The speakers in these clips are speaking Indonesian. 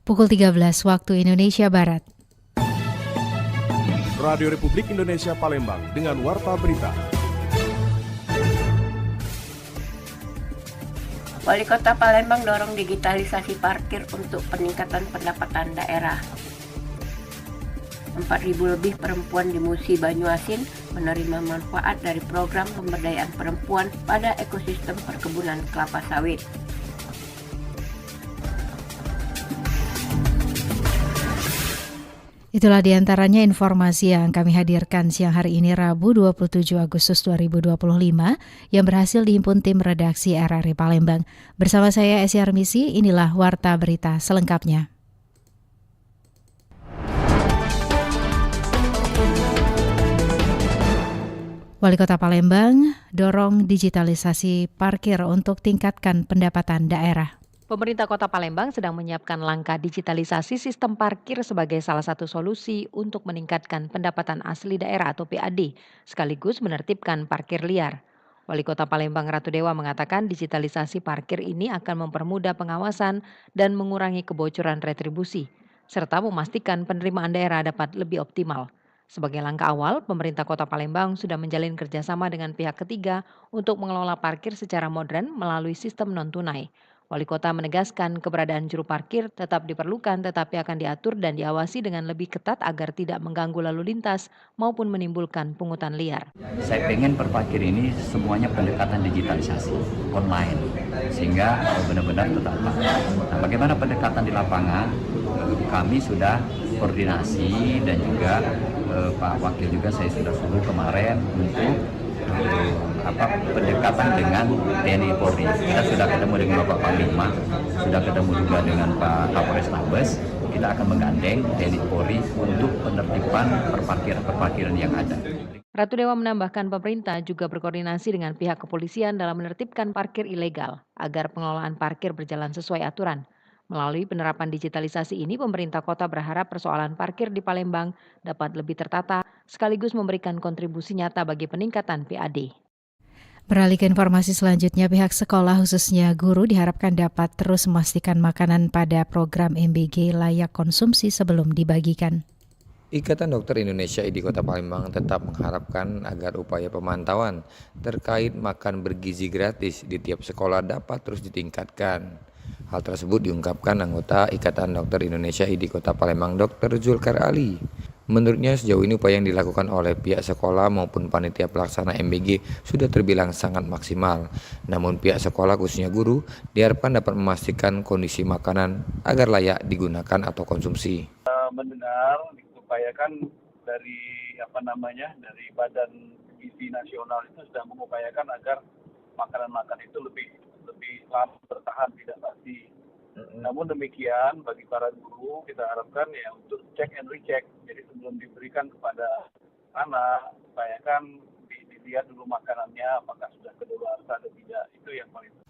pukul 13 waktu Indonesia Barat. Radio Republik Indonesia Palembang dengan Warta Berita. Wali Kota Palembang dorong digitalisasi parkir untuk peningkatan pendapatan daerah. 4.000 lebih perempuan di Musi Banyuasin menerima manfaat dari program pemberdayaan perempuan pada ekosistem perkebunan kelapa sawit. Itulah diantaranya informasi yang kami hadirkan siang hari ini Rabu 27 Agustus 2025 yang berhasil dihimpun tim redaksi RRI Palembang. Bersama saya Esi Armisi, inilah Warta Berita selengkapnya. Wali Kota Palembang dorong digitalisasi parkir untuk tingkatkan pendapatan daerah. Pemerintah Kota Palembang sedang menyiapkan langkah digitalisasi sistem parkir sebagai salah satu solusi untuk meningkatkan pendapatan asli daerah atau PAD, sekaligus menertibkan parkir liar. Wali Kota Palembang Ratu Dewa mengatakan digitalisasi parkir ini akan mempermudah pengawasan dan mengurangi kebocoran retribusi, serta memastikan penerimaan daerah dapat lebih optimal. Sebagai langkah awal, pemerintah Kota Palembang sudah menjalin kerjasama dengan pihak ketiga untuk mengelola parkir secara modern melalui sistem non-tunai. Wali Kota menegaskan keberadaan juru parkir tetap diperlukan tetapi akan diatur dan diawasi dengan lebih ketat agar tidak mengganggu lalu lintas maupun menimbulkan pungutan liar. Saya pengen perparkir ini semuanya pendekatan digitalisasi online sehingga benar-benar tertata. Nah, bagaimana pendekatan di lapangan? Kami sudah koordinasi dan juga Pak Wakil juga saya sudah suruh kemarin untuk pendekatan dengan TNI Polri. Kita sudah ketemu dengan Bapak Panglima, sudah ketemu juga dengan Pak Kapolres Tabes. Kita akan menggandeng TNI Polri untuk penertiban perparkiran yang ada. Ratu Dewa menambahkan pemerintah juga berkoordinasi dengan pihak kepolisian dalam menertibkan parkir ilegal agar pengelolaan parkir berjalan sesuai aturan. Melalui penerapan digitalisasi ini, pemerintah kota berharap persoalan parkir di Palembang dapat lebih tertata sekaligus memberikan kontribusi nyata bagi peningkatan PAD. Beralih ke informasi selanjutnya, pihak sekolah khususnya guru diharapkan dapat terus memastikan makanan pada program MBG layak konsumsi sebelum dibagikan. Ikatan Dokter Indonesia di Kota Palembang tetap mengharapkan agar upaya pemantauan terkait makan bergizi gratis di tiap sekolah dapat terus ditingkatkan. Hal tersebut diungkapkan anggota Ikatan Dokter Indonesia di Kota Palembang, Dr. Zulkar Ali. Menurutnya sejauh ini upaya yang dilakukan oleh pihak sekolah maupun panitia pelaksana MBG sudah terbilang sangat maksimal. Namun pihak sekolah khususnya guru diharapkan dapat memastikan kondisi makanan agar layak digunakan atau konsumsi. Mendengar diupayakan dari dari Badan Gizi Nasional itu sudah mengupayakan agar makanan-makanan itu lebih lama bertahan, tidak basi. Namun demikian bagi para guru kita harapkan ya untuk check and recheck. Jadi sebelum diberikan kepada anak, upayakan dilihat dulu makanannya apakah sudah kedaluarsa atau tidak. Itu yang paling penting.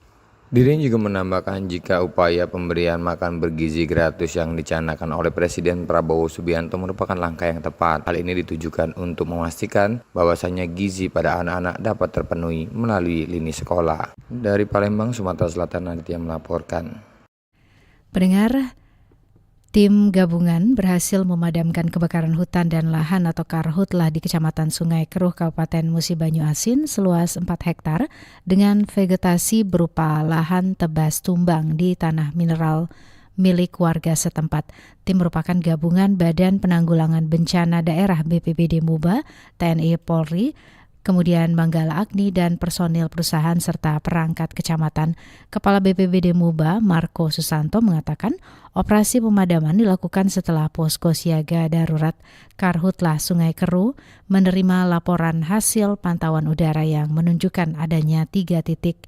Dirinya juga menambahkan jika upaya pemberian makan bergizi gratis yang dicanangkan oleh Presiden Prabowo Subianto merupakan langkah yang tepat. Hal ini ditujukan untuk memastikan bahwasannya gizi pada anak-anak dapat terpenuhi melalui lini sekolah. Dari Palembang, Sumatera Selatan, Aditya melaporkan. Pendengar, tim gabungan berhasil memadamkan kebakaran hutan dan lahan atau karhutlah di Kecamatan Sungai Keruh, Kabupaten Musi Banyuasin seluas 4 hektar dengan vegetasi berupa lahan tebas tumbang di tanah mineral milik warga setempat. Tim merupakan gabungan Badan Penanggulangan Bencana Daerah BPBD Muba, TNI Polri, kemudian Manggala Agni dan personil perusahaan serta perangkat kecamatan. Kepala BPBD Muba, Marco Susanto, mengatakan operasi pemadaman dilakukan setelah posko siaga darurat Karhutlah Sungai Keruh menerima laporan hasil pantauan udara yang menunjukkan adanya 3 titik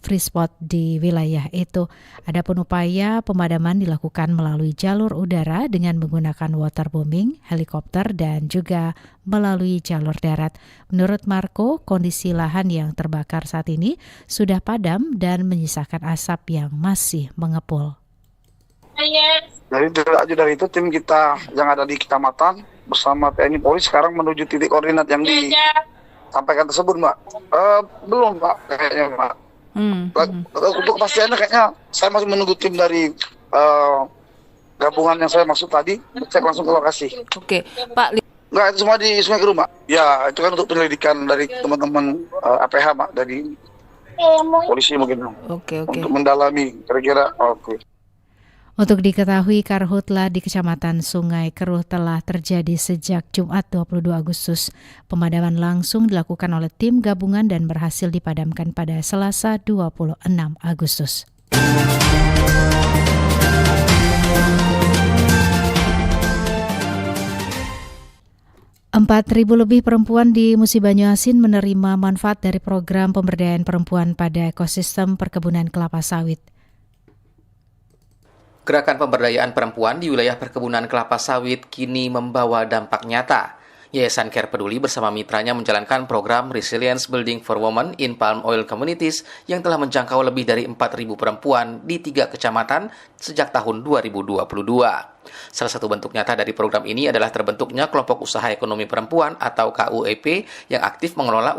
free spot di wilayah itu. Adapun upaya pemadaman dilakukan melalui jalur udara dengan menggunakan waterbombing, helikopter, dan juga melalui jalur darat. Menurut Marco, kondisi lahan yang terbakar saat ini sudah padam dan menyisakan asap yang masih mengepul. Jadi dari itu tim kita yang ada di kecamatan bersama TNI Polri sekarang menuju titik koordinat yang disampaikan tersebut, Mbak. Belum, Mbak, kayaknya, Mbak. Untuk kepastiannya kayaknya saya masih menunggu tim dari gabungan yang saya maksud tadi cek langsung ke lokasi. Oke, Pak. Enggak, itu semua di Sungai Keruh, Mak. Ya, itu kan untuk penyelidikan dari teman-teman APH, Mak, dari polisi mungkin. Oke. Untuk mendalami kira-kira. Oke. Untuk diketahui, karhutlah di Kecamatan Sungai Keruh telah terjadi sejak Jumat 22 Agustus. Pemadaman langsung dilakukan oleh tim gabungan dan berhasil dipadamkan pada Selasa 26 Agustus. 4.000 lebih perempuan di Musi Banyuasin menerima manfaat dari program pemberdayaan perempuan pada ekosistem perkebunan kelapa sawit. Gerakan pemberdayaan perempuan di wilayah perkebunan kelapa sawit kini membawa dampak nyata. Yayasan Care Peduli bersama mitranya menjalankan program Resilience Building for Women in Palm Oil Communities yang telah menjangkau lebih dari 4.000 perempuan di 3 kecamatan sejak tahun 2022. Salah satu bentuk nyata dari program ini adalah terbentuknya Kelompok Usaha Ekonomi Perempuan atau KUEP yang aktif mengelola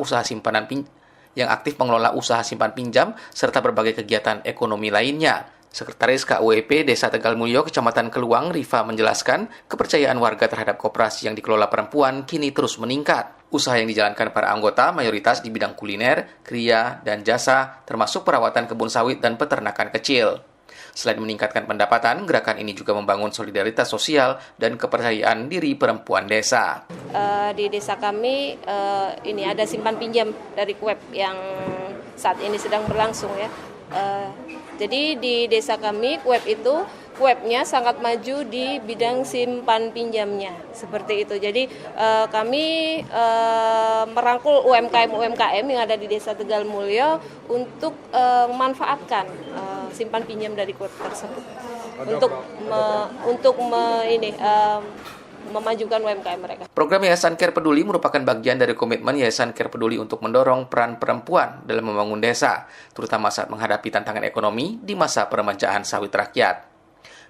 usaha simpan pinjam serta berbagai kegiatan ekonomi lainnya. Sekretaris KUEP Desa Tegal Mulyo, Kecamatan Keluang, Rifa menjelaskan kepercayaan warga terhadap koperasi yang dikelola perempuan kini terus meningkat. Usaha yang dijalankan para anggota mayoritas di bidang kuliner, kriya, dan jasa, termasuk perawatan kebun sawit dan peternakan kecil. Selain meningkatkan pendapatan, gerakan ini juga membangun solidaritas sosial dan kepercayaan diri perempuan desa. Di desa kami ini ada simpan pinjam dari KUEP yang saat ini sedang berlangsung ya. Jadi di desa kami KUEP-nya sangat maju di bidang simpan pinjamnya seperti itu. Jadi kami merangkul UMKM yang ada di Desa Tegal Mulyo untuk memanfaatkan simpan pinjam dari KUEP tersebut untuk memajukan UMKM mereka. Program Yayasan Care Peduli merupakan bagian dari komitmen Yayasan Care Peduli untuk mendorong peran perempuan dalam membangun desa, terutama saat menghadapi tantangan ekonomi di masa peremajaan sawit rakyat.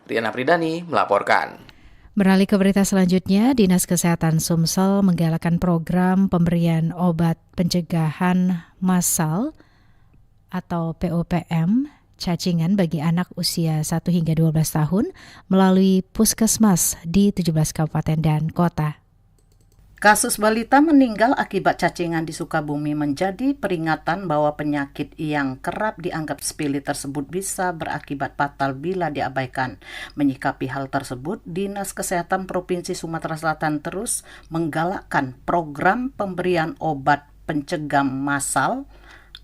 Riana Pridani melaporkan. Beralih ke berita selanjutnya, Dinas Kesehatan Sumsel menggalakkan program pemberian obat pencegahan massal atau POPM cacingan bagi anak usia 1 hingga 12 tahun melalui puskesmas di 17 kabupaten dan kota. Kasus balita meninggal akibat cacingan di Sukabumi menjadi peringatan bahwa penyakit yang kerap dianggap sepele tersebut bisa berakibat fatal bila diabaikan. Menyikapi hal tersebut, Dinas Kesehatan Provinsi Sumatera Selatan terus menggalakkan program pemberian obat pencegah massal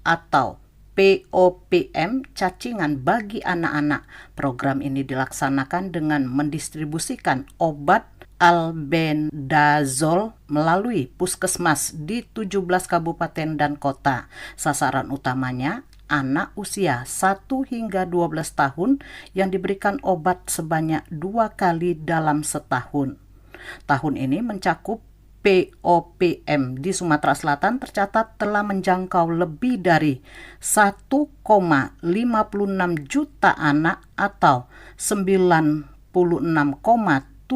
atau POPM cacingan bagi anak-anak. Program ini dilaksanakan dengan mendistribusikan obat albendazol melalui puskesmas di 17 kabupaten dan kota. Sasaran utamanya anak usia 1 hingga 12 tahun yang diberikan obat sebanyak 2 kali dalam setahun. Tahun ini mencakup POPM di Sumatera Selatan tercatat telah menjangkau lebih dari 1,56 juta anak atau 96,74%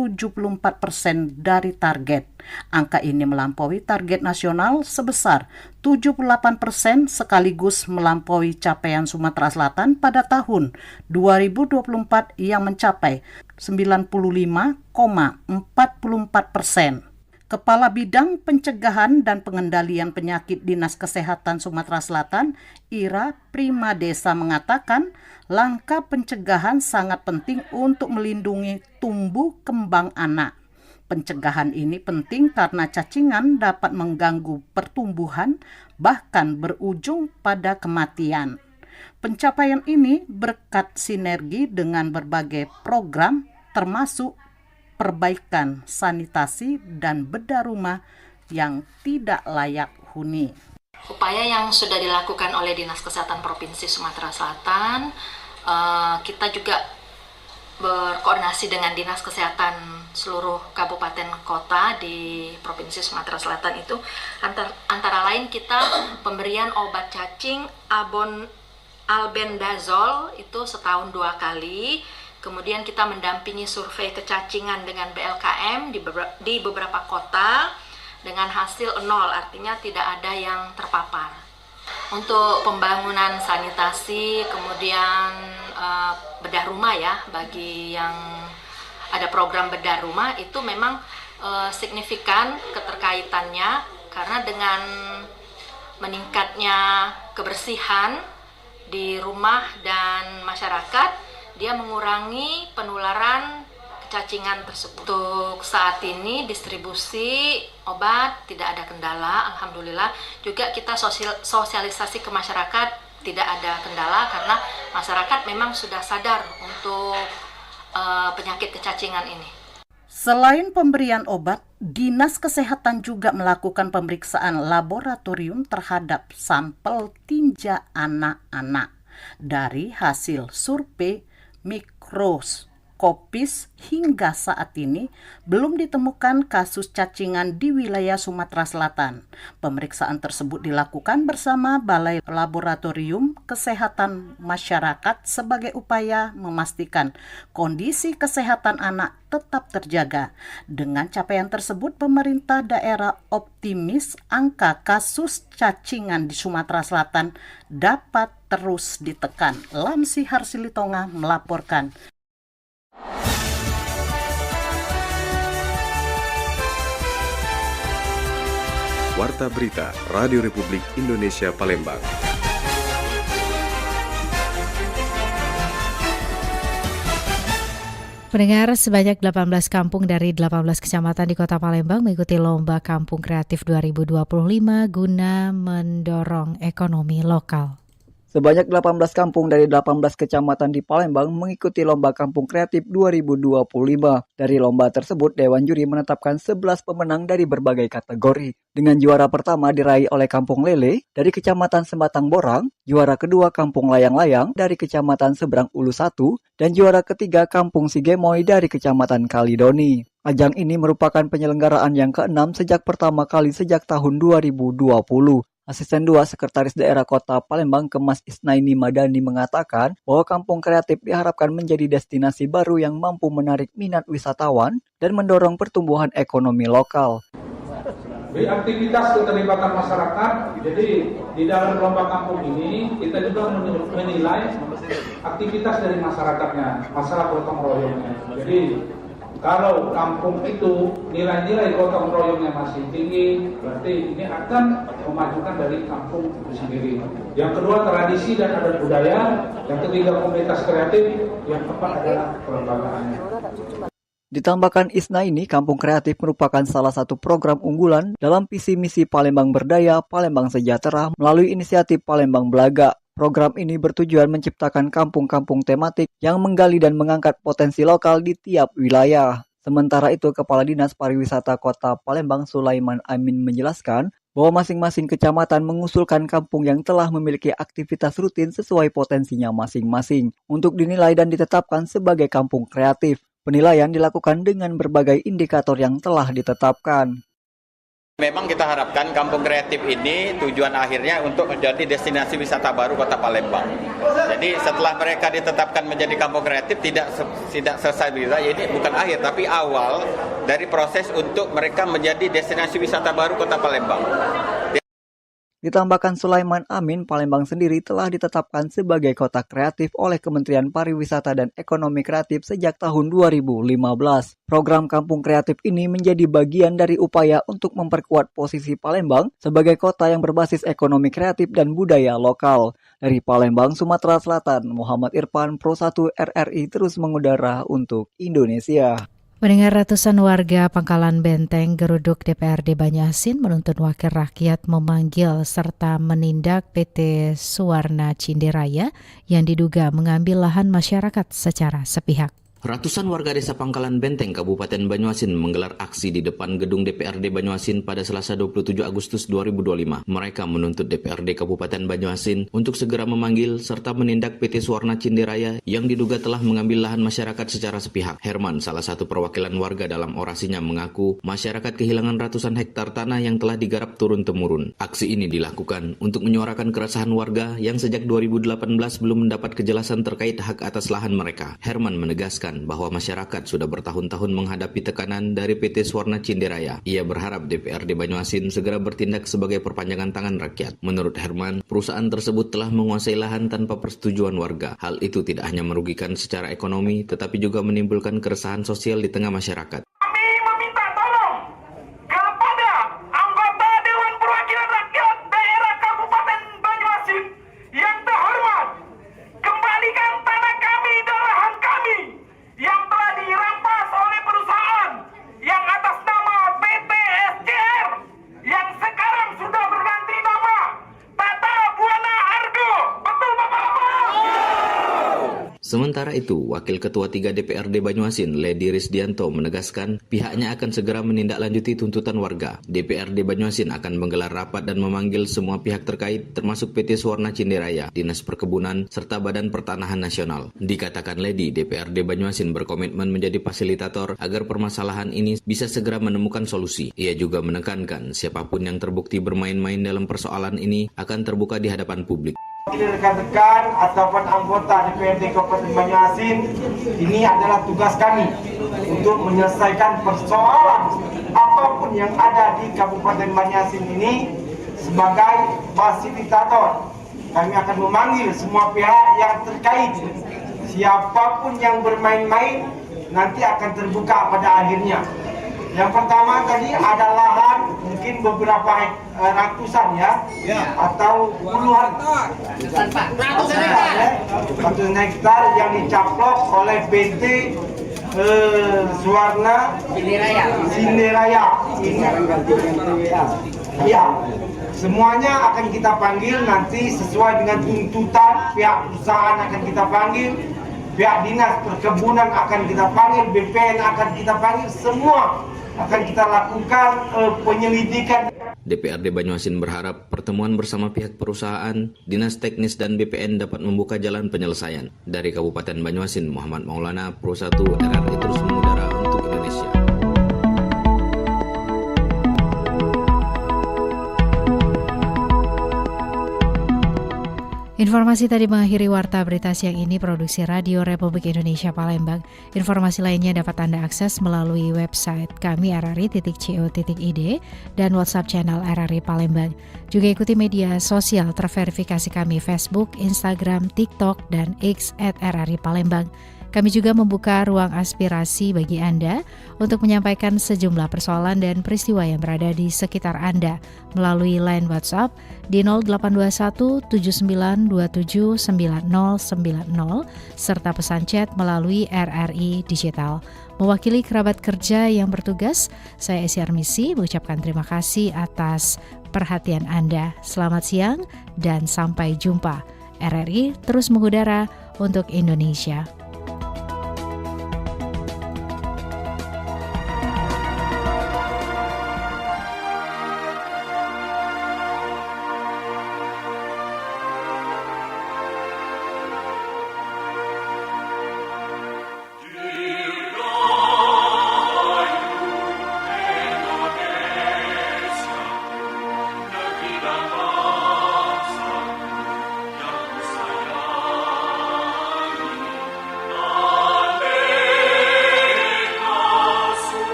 dari target. Angka ini melampaui target nasional sebesar 78% sekaligus melampaui capaian Sumatera Selatan pada tahun 2024 yang mencapai 95,44%. Kepala Bidang Pencegahan dan Pengendalian Penyakit Dinas Kesehatan Sumatera Selatan, Ira Primadesa mengatakan, langkah pencegahan sangat penting untuk melindungi tumbuh kembang anak. Pencegahan ini penting karena cacingan dapat mengganggu pertumbuhan, bahkan berujung pada kematian. Pencapaian ini berkat sinergi dengan berbagai program, termasuk perbaikan sanitasi dan bedah rumah yang tidak layak huni. Upaya yang sudah dilakukan oleh Dinas Kesehatan Provinsi Sumatera Selatan, kita juga berkoordinasi dengan Dinas Kesehatan seluruh kabupaten kota di Provinsi Sumatera Selatan itu, antara lain kita pemberian obat cacing albendazol itu setahun 2 kali. Kemudian kita mendampingi survei kecacingan dengan BLKM di beberapa kota dengan hasil 0, artinya tidak ada yang terpapar. Untuk pembangunan sanitasi, kemudian bedah rumah ya bagi yang ada program bedah rumah, itu memang signifikan keterkaitannya, karena dengan meningkatnya kebersihan di rumah dan masyarakat, dia mengurangi penularan cacingan tersebut. Untuk saat ini distribusi obat tidak ada kendala, alhamdulillah. Juga kita sosialisasi ke masyarakat tidak ada kendala, karena masyarakat memang sudah sadar untuk penyakit kecacingan ini. Selain pemberian obat, Dinas Kesehatan juga melakukan pemeriksaan laboratorium terhadap sampel tinja anak-anak. Dari hasil survei mikroskopis hingga saat ini belum ditemukan kasus cacingan di wilayah Sumatera Selatan. Pemeriksaan tersebut dilakukan bersama Balai Laboratorium Kesehatan Masyarakat sebagai upaya memastikan kondisi kesehatan anak tetap terjaga. Dengan capaian tersebut, pemerintah daerah optimis angka kasus cacingan di Sumatera Selatan dapat terus ditekan. Lamsi Harsilitonga melaporkan. Warta Berita Radio Republik Indonesia Palembang. Pendengar, sebanyak 18 kampung dari 18 kecamatan di Kota Palembang mengikuti Lomba Kampung Kreatif 2025 guna mendorong ekonomi lokal. Sebanyak 18 kampung dari 18 kecamatan di Palembang mengikuti Lomba Kampung Kreatif 2025. Dari lomba tersebut, Dewan Juri menetapkan 11 pemenang dari berbagai kategori. Dengan juara pertama diraih oleh Kampung Lele dari Kecamatan Sembatang Borang, juara kedua Kampung Layang-Layang dari Kecamatan Seberang Ulu 1, dan juara ketiga Kampung Sigemoy dari Kecamatan Kalidoni. Ajang ini merupakan penyelenggaraan yang ke-6 sejak pertama kali sejak tahun 2020. Asisten 2 Sekretaris Daerah Kota Palembang Kemas Isnaini Madani mengatakan bahwa kampung kreatif diharapkan menjadi destinasi baru yang mampu menarik minat wisatawan dan mendorong pertumbuhan ekonomi lokal. Di aktivitas keterlibatan masyarakat, jadi di dalam lomba kampung ini kita juga menilai aktivitas dari masyarakatnya, masalah gotong royongnya. Jadi kalau kampung itu nilai-nilai gotong royongnya masih tinggi, berarti ini akan memajukan dari kampung itu sendiri. Yang kedua, tradisi dan adat budaya. Yang ketiga, komunitas kreatif. Yang keempat adalah kelembagaannya. Ditambahkan Isnaini, Kampung Kreatif merupakan salah satu program unggulan dalam visi misi Palembang Berdaya, Palembang Sejahtera melalui inisiatif Palembang Belaga. Program ini bertujuan menciptakan kampung-kampung tematik yang menggali dan mengangkat potensi lokal di tiap wilayah. Sementara itu, Kepala Dinas Pariwisata Kota Palembang Sulaiman Amin menjelaskan bahwa masing-masing kecamatan mengusulkan kampung yang telah memiliki aktivitas rutin sesuai potensinya masing-masing untuk dinilai dan ditetapkan sebagai kampung kreatif. Penilaian dilakukan dengan berbagai indikator yang telah ditetapkan. Memang kita harapkan kampung kreatif ini tujuan akhirnya untuk menjadi destinasi wisata baru Kota Palembang. Jadi setelah mereka ditetapkan menjadi kampung kreatif tidak selesai begitu. Ini bukan akhir tapi awal dari proses untuk mereka menjadi destinasi wisata baru Kota Palembang. Ditambahkan Sulaiman Amin, Palembang sendiri telah ditetapkan sebagai kota kreatif oleh Kementerian Pariwisata dan Ekonomi Kreatif sejak tahun 2015. Program Kampung Kreatif ini menjadi bagian dari upaya untuk memperkuat posisi Palembang sebagai kota yang berbasis ekonomi kreatif dan budaya lokal. Dari Palembang, Sumatera Selatan, Muhammad Irfan, Pro 1 RRI terus mengudara untuk Indonesia. Mendengar ratusan warga Pangkalan Benteng geruduk DPRD Banyu-Asin menuntut wakil rakyat memanggil serta menindak PT Suwarna Cinderaya yang diduga mengambil lahan masyarakat secara sepihak. Ratusan warga desa Pangkalan Benteng, Kabupaten Banyu-Asin menggelar aksi di depan gedung DPRD Banyu-Asin pada Selasa 27 Agustus 2025. Mereka menuntut DPRD Kabupaten Banyu-Asin untuk segera memanggil serta menindak PT Suwarna Cinderaya yang diduga telah mengambil lahan masyarakat secara sepihak. Herman, salah satu perwakilan warga dalam orasinya mengaku masyarakat kehilangan ratusan hektar tanah yang telah digarap turun-temurun. Aksi ini dilakukan untuk menyuarakan keresahan warga yang sejak 2018 belum mendapat kejelasan terkait hak atas lahan mereka. Herman menegaskan menyatakan bahwa masyarakat sudah bertahun-tahun menghadapi tekanan dari PT Swarna Cinderaya. Ia berharap DPRD Banyuasin segera bertindak sebagai perpanjangan tangan rakyat. Menurut Herman, perusahaan tersebut telah menguasai lahan tanpa persetujuan warga. Hal itu tidak hanya merugikan secara ekonomi, tetapi juga menimbulkan keresahan sosial di tengah masyarakat. Sementara itu, Wakil Ketua 3 DPRD Banyuasin, Ledi Risdianto, menegaskan pihaknya akan segera menindaklanjuti tuntutan warga. DPRD Banyuasin akan menggelar rapat dan memanggil semua pihak terkait, termasuk PT Swarna Cinderaya, Dinas Perkebunan, serta Badan Pertanahan Nasional. Dikatakan Ledi, DPRD Banyuasin berkomitmen menjadi fasilitator agar permasalahan ini bisa segera menemukan solusi. Ia juga menekankan siapapun yang terbukti bermain-main dalam persoalan ini akan terbuka di hadapan publik. Rekan-rekan ataupun anggota DPRD Kabupaten Banyuasin, ini adalah tugas kami untuk menyelesaikan persoalan apapun yang ada di Kabupaten Banyuasin ini sebagai fasilitator. Kami akan memanggil semua pihak yang terkait. Siapapun yang bermain-main nanti akan terbuka pada akhirnya. Yang pertama tadi ada lahan mungkin beberapa ratusan ya, atau puluhan ratusan hektar yang dicaplok oleh PT Swarna Cinderaya. Ya, semuanya akan kita panggil nanti sesuai dengan tuntutan. Pihak perusahaan akan kita panggil, pihak dinas perkebunan akan kita panggil, BPN akan kita panggil, semua akan kita lakukan penyelidikan. DPRD Banyuasin berharap pertemuan bersama pihak perusahaan, dinas teknis dan BPN dapat membuka jalan penyelesaian. Dari Kabupaten Banyuasin, Muhammad Maulana, Pro 1 RRI terus mengudara untuk Indonesia. Informasi tadi mengakhiri Warta Berita Siang ini, produksi Radio Republik Indonesia Palembang. Informasi lainnya dapat Anda akses melalui website kami rri.co.id dan WhatsApp channel RRI Palembang. Juga ikuti media sosial terverifikasi kami Facebook, Instagram, TikTok, dan X @RRI Palembang. Kami juga membuka ruang aspirasi bagi Anda untuk menyampaikan sejumlah persoalan dan peristiwa yang berada di sekitar Anda melalui line WhatsApp di 0821 7927 9090 serta pesan chat melalui RRI Digital. Mewakili kerabat kerja yang bertugas, saya Esi Armisi mengucapkan terima kasih atas perhatian Anda. Selamat siang dan sampai jumpa. RRI terus mengudara untuk Indonesia.